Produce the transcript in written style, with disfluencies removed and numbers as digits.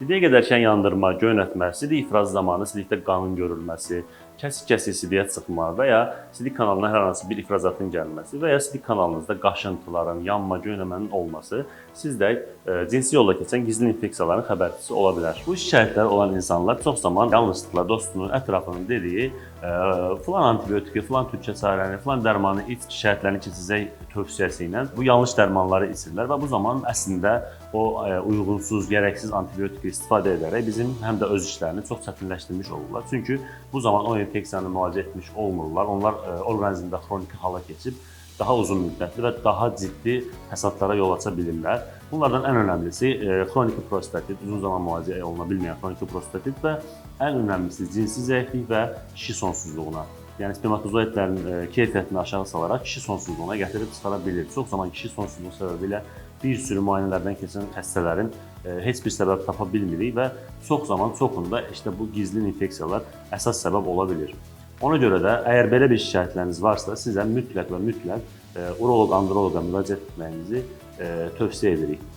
İndiyə qədər şən yandırma, göynətmə, sidik ifraz zamanı sidikdə qanın görülməsi, kəsik-kəsik sidiyə çıxma və ya sidik kanalına hər hansı bir ifrazatın gəlməsi və ya sidik kanalınızda qaşıntıların, yanma, göynəmənin olması sizdə cinsi yolla keçən gizli infeksiyaların xəbərçisi ola bilər. Bu şikayətlər olan insanlar çox zaman yanlışlıqla dostunun, ətrafının dediyi filan antibiotiki, filan türkə çarəni, filan dərmanı iç şikayətlərini keçəcək tövsiyəsi ilə bu yanlış dərmanları içirlər və bu zaman əslində o uyğunsuz, gərəksiz antibiotiki istifadə edərək bizim həm də öz işlərini çox çətinləşdirmiş olurlar. Çünki bu zaman o infeksiyanı müalicə etmiş olmurlar. Onlar orqanizmdə xroniki hala keçib daha uzun müddətli və daha ciddi həsadlara yol aça bilirlər. Bunlardan ən önəmlisi xroniki prostatit, uzun zaman müalicə oluna bilməyən xroniki prostatit və ən önəmlisi cinsi zəiflik və kişi sonsuzluğuna. Yəni spermatozoidlərin keyfiyyətini aşağı salaraq kişi sonsuzluğuna gətirib çıxara bilir. Çox zaman kişi sonsuzluğu səbəbilə bir sürü müayinələrdən keçən xəstələrin heç bir səbəb tapa bilmirik və çox zaman çoxunda işte bu gizli infeksiyalar əsas səbəb ola bilir. Ona görə də əgər belə bir şikayətləriniz varsa, sizə mütləq və mütləq uroloq, androloqa müraciət etməyinizi tövsiyə edirik.